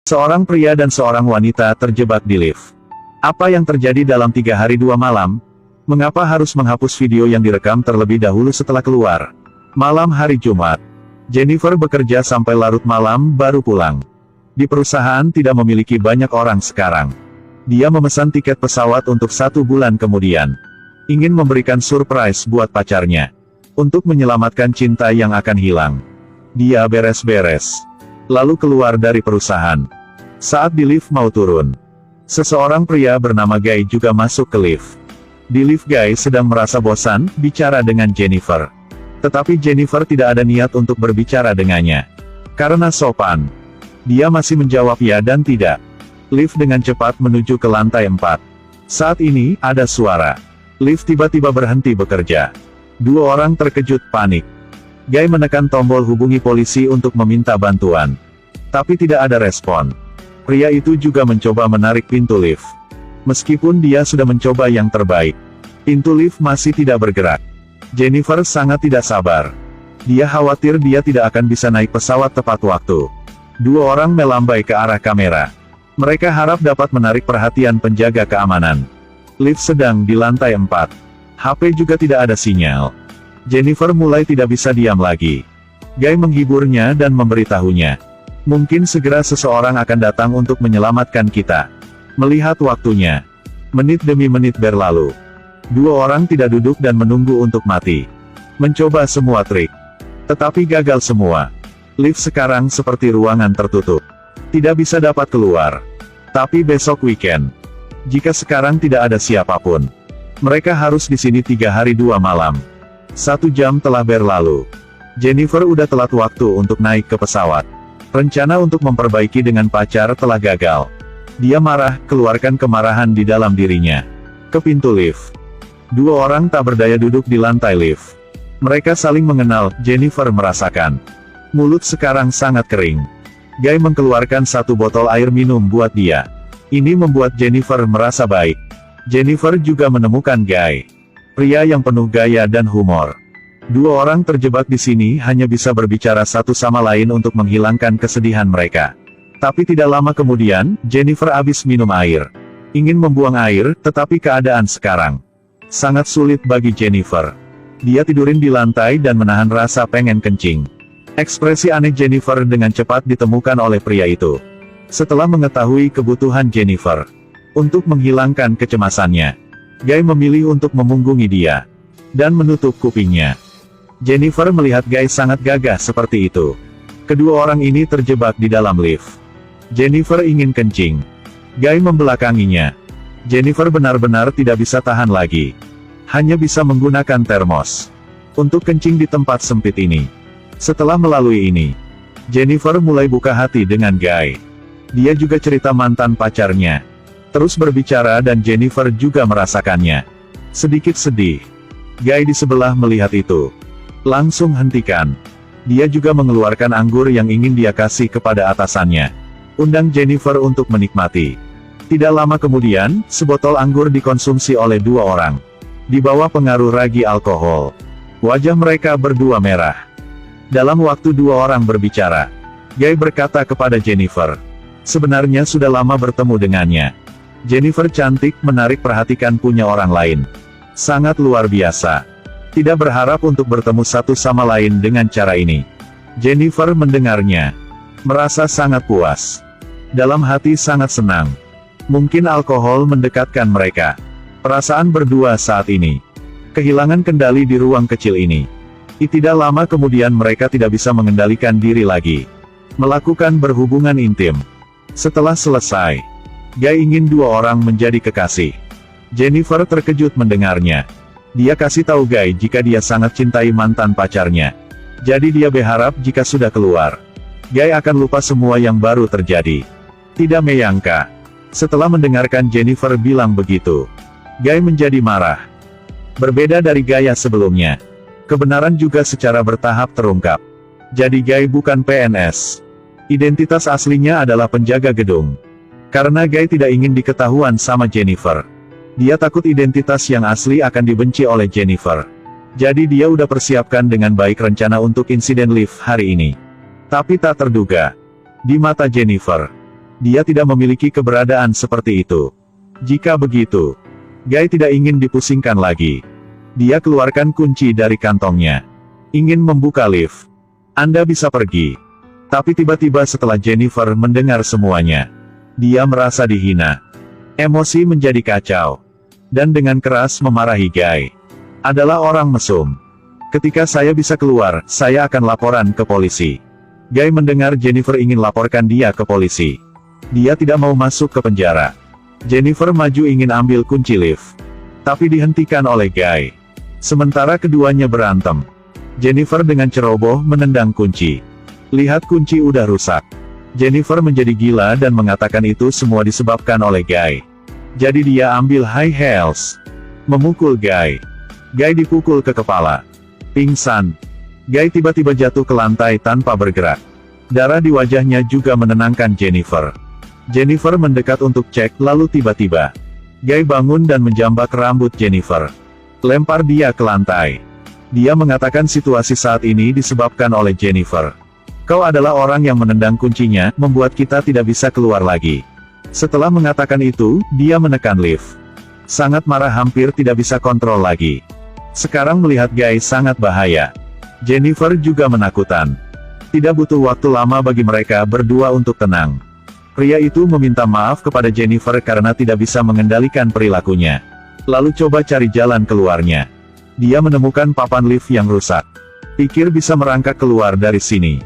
Seorang pria dan seorang wanita terjebak di lift. Apa yang terjadi dalam 3 hari 2 malam? Mengapa harus menghapus video yang direkam terlebih dahulu setelah keluar? Malam hari Jumat, Jennifer bekerja sampai larut malam baru pulang. Di perusahaan tidak memiliki banyak orang sekarang. Dia memesan tiket pesawat untuk 1 bulan kemudian. Ingin memberikan surprise buat pacarnya. Untuk menyelamatkan cinta yang akan hilang. Dia beres-beres. Lalu keluar dari perusahaan. Saat di lift mau turun, seseorang pria bernama Guy juga masuk ke lift. Di lift Guy sedang merasa bosan bicara dengan Jennifer. Tetapi Jennifer tidak ada niat untuk berbicara dengannya. Karena sopan, dia masih menjawab ya dan tidak. Lift dengan cepat menuju ke lantai 4. Saat ini, ada suara. Lift tiba-tiba berhenti bekerja. 2 orang terkejut panik. Guy menekan tombol hubungi polisi untuk meminta bantuan. Tapi tidak ada respon. Pria itu juga mencoba menarik pintu lift. Meskipun dia sudah mencoba yang terbaik, pintu lift masih tidak bergerak. Jennifer sangat tidak sabar. Dia khawatir dia tidak akan bisa naik pesawat tepat waktu. 2 orang melambai ke arah kamera. Mereka harap dapat menarik perhatian penjaga keamanan. Lift sedang di lantai 4. HP juga tidak ada sinyal. Jennifer mulai tidak bisa diam lagi. Guy menghiburnya dan memberitahunya. Mungkin segera seseorang akan datang untuk menyelamatkan kita. Melihat waktunya. Menit demi menit berlalu. 2 orang tidak duduk dan menunggu untuk mati. Mencoba semua trik. Tetapi gagal semua. Lift sekarang seperti ruangan tertutup. Tidak bisa dapat keluar. Tapi besok weekend. Jika sekarang tidak ada siapapun. Mereka harus di sini 3 hari 2 malam. 1 jam telah berlalu. Jennifer udah telat waktu untuk naik ke pesawat. Rencana untuk memperbaiki dengan pacar telah gagal. Dia marah, keluarkan kemarahan di dalam dirinya. Ke pintu lift. 2 orang tak berdaya duduk di lantai lift. Mereka saling mengenal, Jennifer merasakan. Mulut sekarang sangat kering. Guy mengeluarkan 1 botol air minum buat dia. Ini membuat Jennifer merasa baik. Jennifer juga menemukan Guy. Pria yang penuh gaya dan humor. 2 orang terjebak di sini hanya bisa berbicara satu sama lain untuk menghilangkan kesedihan mereka. Tapi tidak lama kemudian, Jennifer habis minum air. Ingin membuang air, tetapi keadaan sekarang sangat sulit bagi Jennifer. Dia tidurin di lantai dan menahan rasa pengen kencing. Ekspresi aneh Jennifer dengan cepat ditemukan oleh pria itu. Setelah mengetahui kebutuhan Jennifer untuk menghilangkan kecemasannya, Guy memilih untuk memunggungi dia dan menutup kupingnya. Jennifer melihat Guy sangat gagah seperti itu. Kedua orang ini terjebak di dalam lift. Jennifer ingin kencing. Guy membelakanginya. Jennifer benar-benar tidak bisa tahan lagi. Hanya bisa menggunakan termos untuk kencing di tempat sempit ini. Setelah melalui ini, Jennifer mulai buka hati dengan Guy. Dia juga cerita mantan pacarnya. Terus berbicara dan Jennifer juga merasakannya. Sedikit sedih. Guy di sebelah melihat itu. Langsung hentikan. Dia juga mengeluarkan anggur yang ingin dia kasih kepada atasannya. Undang Jennifer untuk menikmati. Tidak lama kemudian, sebotol anggur dikonsumsi oleh 2 orang. Di bawah pengaruh ragi alkohol. Wajah mereka berdua merah. Dalam waktu 2 orang berbicara, Guy berkata kepada Jennifer. Sebenarnya sudah lama bertemu dengannya. Jennifer cantik, menarik perhatikan punya orang lain. Sangat luar biasa. Tidak berharap untuk bertemu satu sama lain dengan cara ini. Jennifer mendengarnya. Merasa sangat puas. Dalam hati sangat senang. Mungkin alkohol mendekatkan mereka. Perasaan berdua saat ini. Kehilangan kendali di ruang kecil ini. Tidak lama kemudian mereka tidak bisa mengendalikan diri lagi. Melakukan berhubungan intim. Setelah selesai, Guy ingin 2 orang menjadi kekasih. Jennifer terkejut mendengarnya. Dia kasih tahu Guy jika dia sangat cintai mantan pacarnya. Jadi dia berharap jika sudah keluar, Guy akan lupa semua yang baru terjadi. Tidak menyangka. Setelah mendengarkan Jennifer bilang begitu, Guy menjadi marah. Berbeda dari gaya sebelumnya. Kebenaran juga secara bertahap terungkap. Jadi Guy bukan PNS. Identitas aslinya adalah penjaga gedung. Karena Guy tidak ingin diketahuan sama Jennifer. Dia takut identitas yang asli akan dibenci oleh Jennifer. Jadi dia udah persiapkan dengan baik rencana untuk insiden lift hari ini. Tapi tak terduga. Di mata Jennifer, Dia tidak memiliki keberadaan seperti itu. Jika begitu, Guy tidak ingin dipusingkan lagi. Dia keluarkan kunci dari kantongnya. Ingin membuka lift. Anda bisa pergi. Tapi tiba-tiba setelah Jennifer mendengar semuanya, dia merasa dihina. Emosi menjadi kacau. Dan dengan keras memarahi Guy. Adalah orang mesum. Ketika saya bisa keluar, saya akan laporan ke polisi. Guy mendengar Jennifer ingin laporkan dia ke polisi. Dia tidak mau masuk ke penjara. Jennifer maju ingin ambil kunci lift. Tapi dihentikan oleh Guy. Sementara keduanya berantem. Jennifer dengan ceroboh menendang kunci. Lihat kunci udah rusak. Jennifer menjadi gila dan mengatakan itu semua disebabkan oleh Guy. Jadi dia ambil high heels. Memukul Guy. Guy dipukul ke kepala. Pingsan. Guy tiba-tiba jatuh ke lantai tanpa bergerak. Darah di wajahnya juga menenangkan Jennifer. Jennifer mendekat untuk cek, lalu tiba-tiba Guy bangun dan menjambak rambut Jennifer. Lempar dia ke lantai. Dia mengatakan situasi saat ini disebabkan oleh Jennifer. Kau adalah orang yang menendang kuncinya, membuat kita tidak bisa keluar lagi. Setelah mengatakan itu, dia menekan lift. Sangat marah, hampir tidak bisa kontrol lagi. Sekarang melihat Guy sangat bahaya. Jennifer juga menakutan. Tidak butuh waktu lama bagi mereka berdua untuk tenang. Pria itu meminta maaf kepada Jennifer karena tidak bisa mengendalikan perilakunya. Lalu coba cari jalan keluarnya. Dia menemukan papan lift yang rusak. Pikir bisa merangkak keluar dari sini.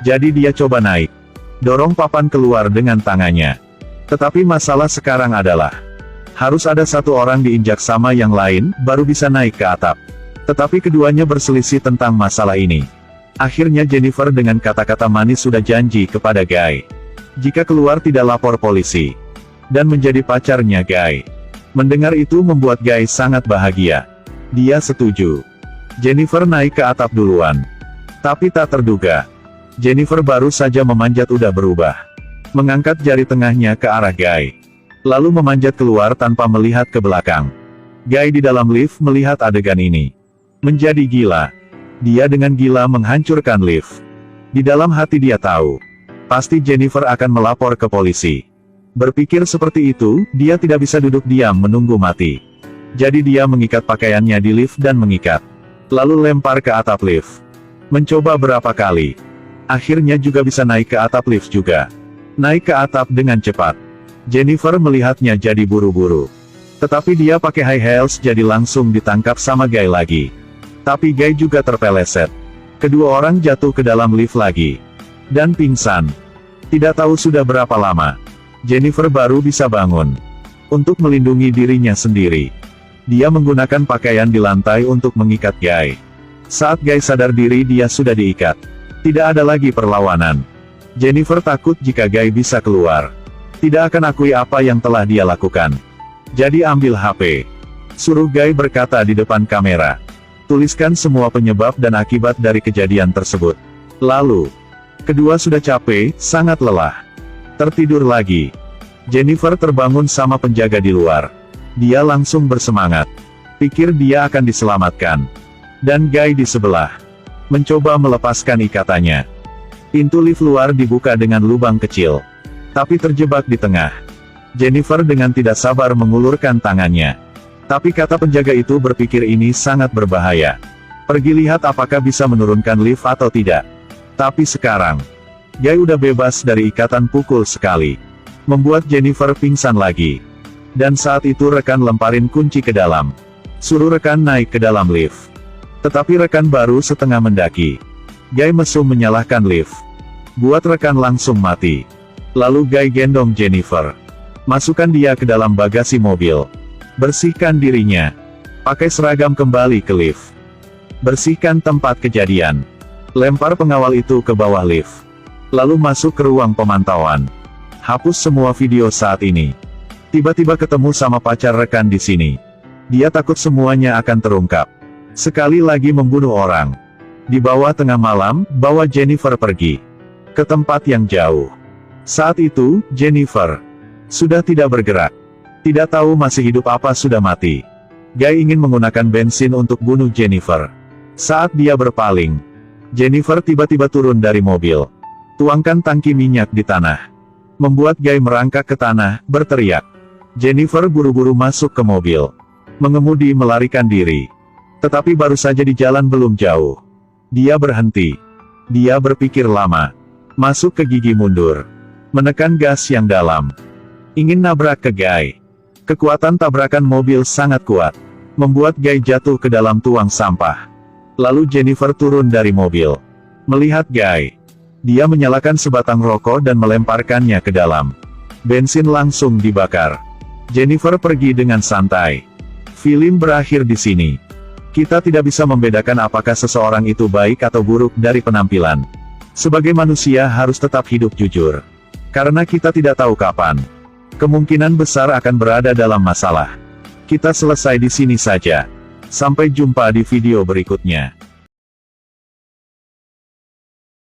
Jadi dia coba naik. Dorong papan keluar dengan tangannya. Tetapi masalah sekarang adalah, harus ada satu orang diinjak sama yang lain, baru bisa naik ke atap. Tetapi keduanya berselisih tentang masalah ini. Akhirnya Jennifer dengan kata-kata manis sudah janji kepada Guy. Jika keluar tidak lapor polisi. Dan menjadi pacarnya Guy. Mendengar itu membuat Guy sangat bahagia. Dia setuju. Jennifer naik ke atap duluan. Tapi tak terduga. Jennifer baru saja memanjat udah berubah. Mengangkat jari tengahnya ke arah Guy. Lalu memanjat keluar tanpa melihat ke belakang. Guy di dalam lift melihat adegan ini. Menjadi gila. Dia dengan gila menghancurkan lift. Di dalam hati dia tahu. Pasti Jennifer akan melapor ke polisi. Berpikir seperti itu, dia tidak bisa duduk diam menunggu mati. Jadi dia mengikat pakaiannya di lift dan mengikat. Lalu lempar ke atap lift. Mencoba berapa kali. Akhirnya juga bisa naik ke atap lift juga. Naik ke atap dengan cepat. Jennifer melihatnya jadi buru-buru. Tetapi dia pakai high heels jadi langsung ditangkap sama Guy lagi. Tapi Guy juga terpeleset. Kedua orang jatuh ke dalam lift lagi. Dan pingsan. Tidak tahu sudah berapa lama. Jennifer baru bisa bangun. Untuk melindungi dirinya sendiri. Dia menggunakan pakaian di lantai untuk mengikat Guy. Saat Guy sadar diri dia sudah diikat. Tidak ada lagi perlawanan. Jennifer takut jika Guy bisa keluar. Tidak akan akui apa yang telah dia lakukan. Jadi ambil HP. Suruh Guy berkata di depan kamera. Tuliskan semua penyebab dan akibat dari kejadian tersebut. Lalu, kedua sudah capek, sangat lelah. Tertidur lagi. Jennifer terbangun sama penjaga di luar. Dia langsung bersemangat. Pikir dia akan diselamatkan. Dan Guy di sebelah. Mencoba melepaskan ikatannya. Pintu lift luar dibuka dengan lubang kecil. Tapi terjebak di tengah. Jennifer dengan tidak sabar mengulurkan tangannya. Tapi kata penjaga itu berpikir ini sangat berbahaya. Pergi lihat apakah bisa menurunkan lift atau tidak. Tapi sekarang, Guy udah bebas dari ikatan pukul sekali. Membuat Jennifer pingsan lagi. Dan saat itu rekan lemparin kunci ke dalam. Suruh rekan naik ke dalam lift. Tetapi rekan baru setengah mendaki. Guy mesum menyalahkan lift. Buat rekan langsung mati. Lalu Guy gendong Jennifer. Masukkan dia ke dalam bagasi mobil. Bersihkan dirinya. Pakai seragam kembali ke lift. Bersihkan tempat kejadian. Lempar pengawal itu ke bawah lift. Lalu masuk ke ruang pemantauan. Hapus semua video saat ini. Tiba-tiba ketemu sama pacar rekan di sini. Dia takut semuanya akan terungkap. Sekali lagi membunuh orang. Di bawah tengah malam, bawa Jennifer pergi ke tempat yang jauh. Saat itu, Jennifer sudah tidak bergerak. Tidak tahu masih hidup apa sudah mati. Guy ingin menggunakan bensin untuk bunuh Jennifer. Saat dia berpaling, Jennifer tiba-tiba turun dari mobil. Tuangkan tangki minyak di tanah. membuat Guy merangkak ke tanah, berteriak. Jennifer buru-buru masuk ke mobil. Mengemudi melarikan diri. Tetapi baru saja di jalan belum jauh. Dia berhenti. Dia berpikir lama. Masuk ke gigi mundur. Menekan gas yang dalam. Ingin nabrak ke Guy. Kekuatan tabrakan mobil sangat kuat. Membuat Guy jatuh ke dalam tuang sampah. Lalu Jennifer turun dari mobil. Melihat Guy. Dia menyalakan sebatang rokok dan melemparkannya ke dalam. Bensin langsung dibakar. Jennifer pergi dengan santai. Film berakhir di sini. Kita tidak bisa membedakan apakah seseorang itu baik atau buruk dari penampilan. Sebagai manusia harus tetap hidup jujur. Karena kita tidak tahu kapan. Kemungkinan besar akan berada dalam masalah. Kita selesai di sini saja. Sampai jumpa di video berikutnya.